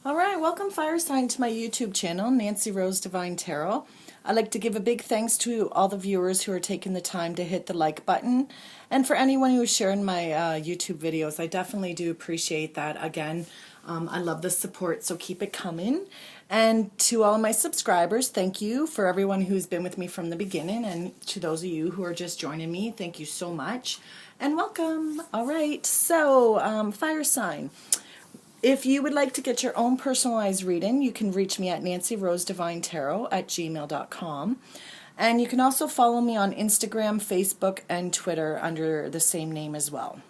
All right, welcome fire sign to my YouTube channel, Nancyrosedivinetarot. I'd like to give a big thanks to all the viewers who are taking the time to hit the like button. And for anyone who is sharing my YouTube videos, I definitely do appreciate that. Again, I love the support, so keep it coming. And to all of my subscribers, thank you. For everyone who's been with me from the beginning, and to those of you who are just joining me, thank you so much. And welcome. All right, so fire sign. If you would like to get your own personalized reading, you can reach me at nancyrosedivinetarot@gmail.com. And you can also follow me on Instagram, Facebook, and Twitter under the same name as well.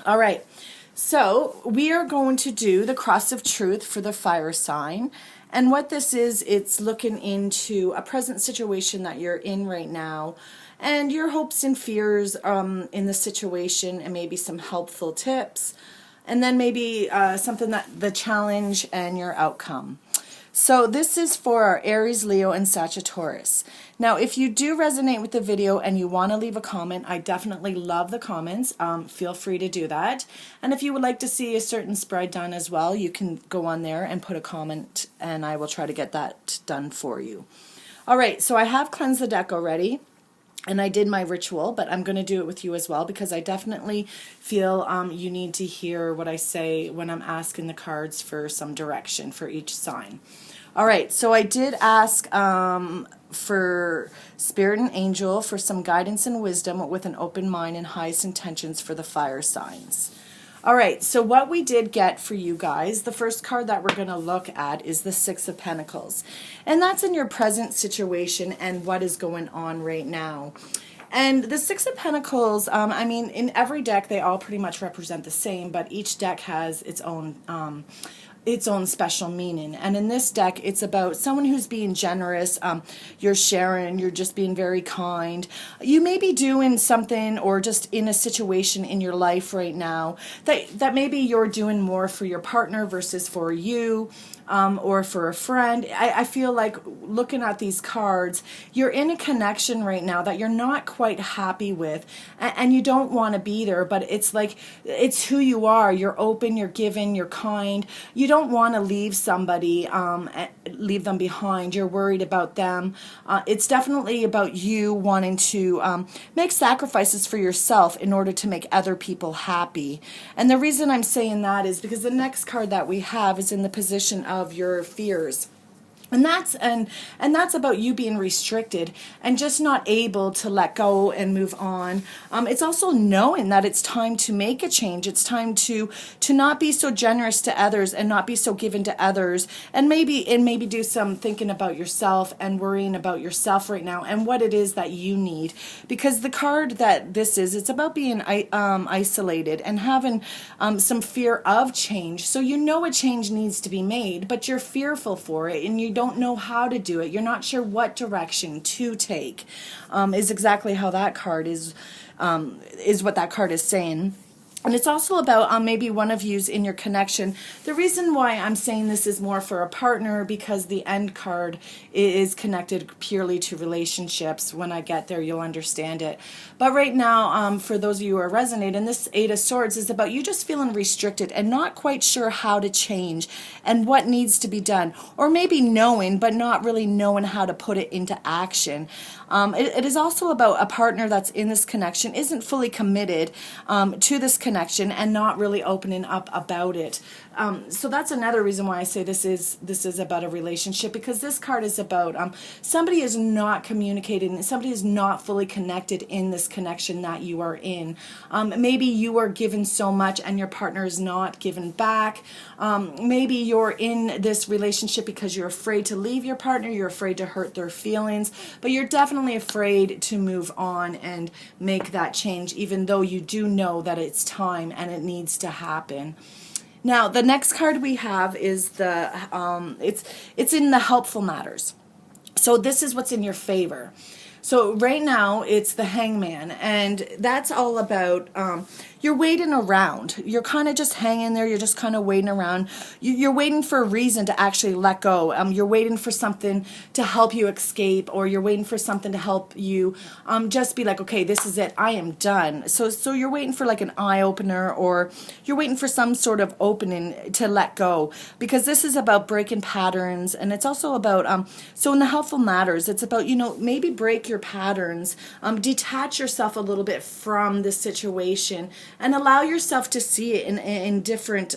All right, so we are going to do the cross of truth for the fire sign. And what this is, it's looking into a present situation that you're in right now and your hopes and fears in the situation, and maybe some helpful tips. And then maybe something that the challenge and your outcome. So this is for our Aries, Leo, and Sagittarius. Now, if you do resonate with the video and you want to leave a comment, I definitely love the comments. Feel free to do that. And if you would like to see a certain spread done as well, you can go on there and put a comment, and I will try to get that done for you. All right, so I have cleansed the deck already. And I did my ritual, but I'm going to do it with you as well, because I definitely feel you need to hear what I say when I'm asking the cards for some direction for each sign. All right, so I did ask for Spirit and Angel for some guidance and wisdom with an open mind and highest intentions for the fire signs. All right, so what we did get for you guys, the first card that we're going to look at is the Six of Pentacles. And that's in your present situation and what is going on right now. And the Six of Pentacles, I mean, in every deck, they all pretty much represent the same, but each deck has its own special meaning. And in this deck, it's about someone who's being generous. You're sharing, you're just being very kind. You may be doing something or just in a situation in your life right now that maybe you're doing more for your partner versus for you. Or for a friend. I feel like looking at these cards, you're in a connection right now that you're not quite happy with, and you don't want to be there, but it's like, it's who you are. You're open, you're giving, you're kind. You don't want to leave somebody, leave them behind. You're worried about them. It's definitely about you wanting to make sacrifices for yourself in order to make other people happy. And the reason I'm saying that is because the next card that we have is in the position of your fears. And that's about you being restricted and just not able to let go and move on. It's also knowing that it's time to make a change. It's time to not be so generous to others and not be so given to others, and maybe do some thinking about yourself and worrying about yourself right now and what it is that you need. Because the card that this is, it's about being isolated and having some fear of change. So you know a change needs to be made, but you're fearful for it and you don't know how to do it. You're not sure what direction to take. Is exactly how that card is what that card is saying. And it's also about maybe one of you's in your connection. The reason why I'm saying this is more for a partner, because the end card is connected purely to relationships. When I get there, you'll understand it. But right now, for those of you who are resonating, this Eight of Swords is about you just feeling restricted and not quite sure how to change and what needs to be done. Or maybe knowing, but not really knowing how to put it into action. It is also about a partner that's in this connection isn't fully committed to this connection and not really opening up about it. So that's another reason why I say this is about a relationship, because this card is about somebody is not communicating, somebody is not fully connected in this connection that you are in. Maybe you are given so much and your partner is not giving back. Maybe you're in this relationship because you're afraid to leave your partner, you're afraid to hurt their feelings, but you're definitely afraid to move on and make that change, even though you do know that it's time and it needs to happen. Now, the next card we have is the it's in the helpful matters. So this is what's in your favor. So right now it's the Hangman, and that's all about you're waiting around. You're kind of just hanging there. You're just kind of waiting around. You're waiting for a reason to actually let go. You're waiting for something to help you escape, or you're waiting for something to help you just be like, okay, this is it. I am done. So you're waiting for like an eye opener, or you're waiting for some sort of opening to let go, because this is about breaking patterns. And it's also about, so in the helpful matters, it's about, maybe break your patterns, detach yourself a little bit from the situation, and allow yourself to see it in different,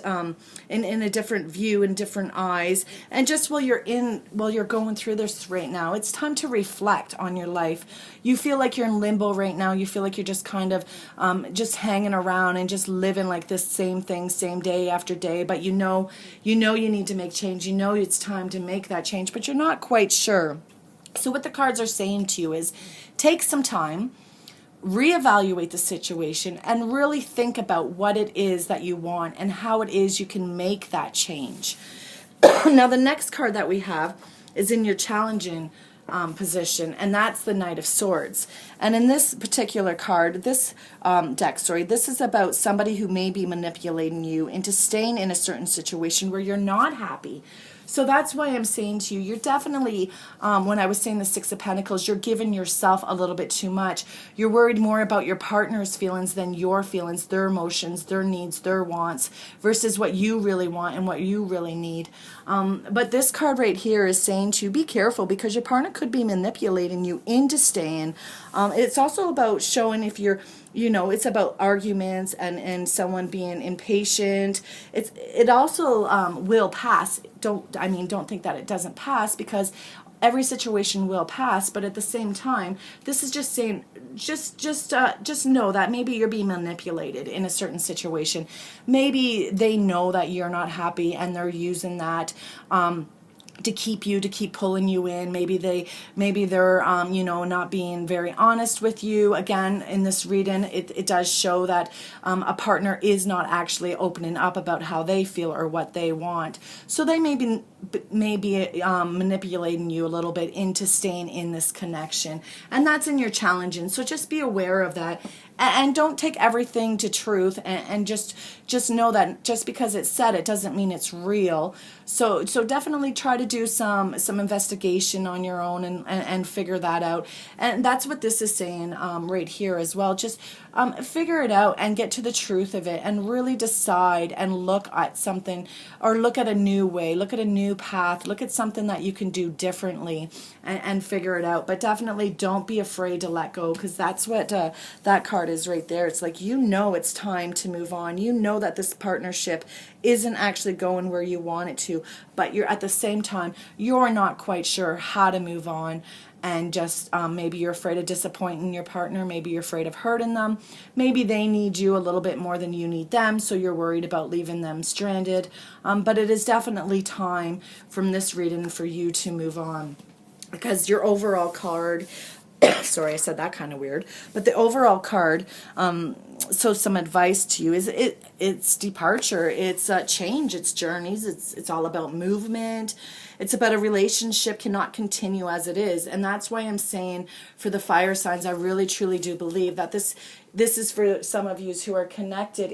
in a different view, in different eyes. And just while you're going through this right now, it's time to reflect on your life. You feel like you're in limbo right now. You feel like you're just kind of just hanging around and just living like this same thing, same day after day. But you know you need to make change. You know it's time to make that change, but you're not quite sure. So what the cards are saying to you is take some time, reevaluate the situation, and really think about what it is that you want and how it is you can make that change. Now, the next card that we have is in your challenging position, and that's the Knight of Swords. And in this particular card, this deck, this is about somebody who may be manipulating you into staying in a certain situation where you're not happy. So that's why I'm saying to you, you're definitely, when I was saying the Six of Pentacles, you're giving yourself a little bit too much. You're worried more about your partner's feelings than your feelings, their emotions, their needs, their wants, versus what you really want and what you really need. But this card right here is saying to you, be careful, because your partner could be manipulating you into staying. It's also about showing if you're, it's about arguments and someone being impatient. It also will pass. Don't think that it doesn't pass, because every situation will pass. But at the same time, this is just saying, just know that maybe you're being manipulated in a certain situation. Maybe they know that you're not happy, and they're using that to keep pulling you in. Maybe they're not being very honest with you. Again, in this reading, it does show that a partner is not actually opening up about how they feel or what they want. So they may be manipulating you a little bit into staying in this connection, and that's in your challenging. So just be aware of that, and don't take everything to truth, and just know that just because it's said, it doesn't mean it's real. So definitely try to do some investigation on your own and figure that out. And that's what this is saying right here as well. Just figure it out and get to the truth of it, and really decide and look at something, or look at a new way, look at a new path, look at something that you can do differently, and figure it out. But definitely don't be afraid to let go, because that's what that card is right there. It's like, it's time to move on. You know that this partnership isn't actually going where you want it to, but you're at the same time, you're not quite sure how to move on. And just maybe you're afraid of disappointing your partner. Maybe you're afraid of hurting them. Maybe they need you a little bit more than you need them, so you're worried about leaving them stranded. But it is definitely time from this reading for you to move on, because your overall card, sorry, I said that kind of weird, but the overall card, so some advice to you is it's departure, it's change, it's journeys, it's all about movement. It's about a relationship cannot continue as it is. And that's why I'm saying, for the fire signs, I really truly do believe that this is for some of you who are connected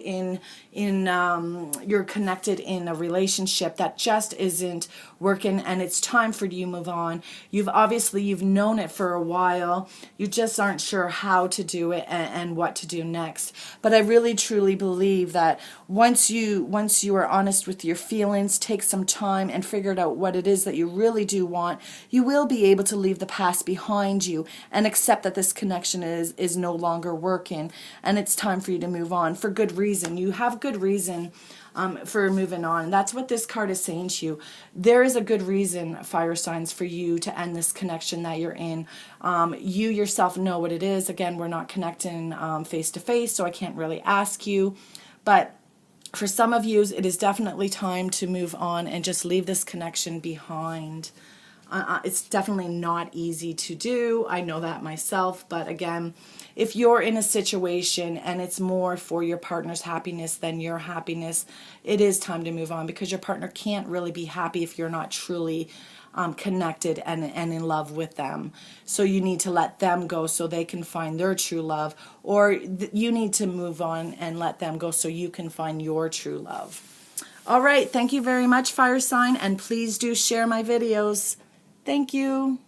you're connected in a relationship that just isn't working, and it's time for you to move on. You've known it for a while. You just aren't sure how to do it and what to do next. But I really truly believe that once you are honest with your feelings, take some time and figure out what it is that you really do want, you will be able to leave the past behind you and accept that this connection is no longer working, and it's time for you to move on for good reason. You have good reason for moving on. And that's what this card is saying to you. There is a good reason, fire signs, for you to end this connection that you're in. You yourself know what it is. Again, we're not connecting face to face, so I can't really ask you. But for some of you, it is definitely time to move on and just leave this connection behind. It's definitely not easy to do. I know that myself. But again, if you're in a situation and it's more for your partner's happiness than your happiness, it is time to move on, because your partner can't really be happy if you're not truly connected and in love with them. So you need to let them go so they can find their true love, or you need to move on and let them go so you can find your true love. All right, thank you very much, fire sign, and please do share my videos. Thank you.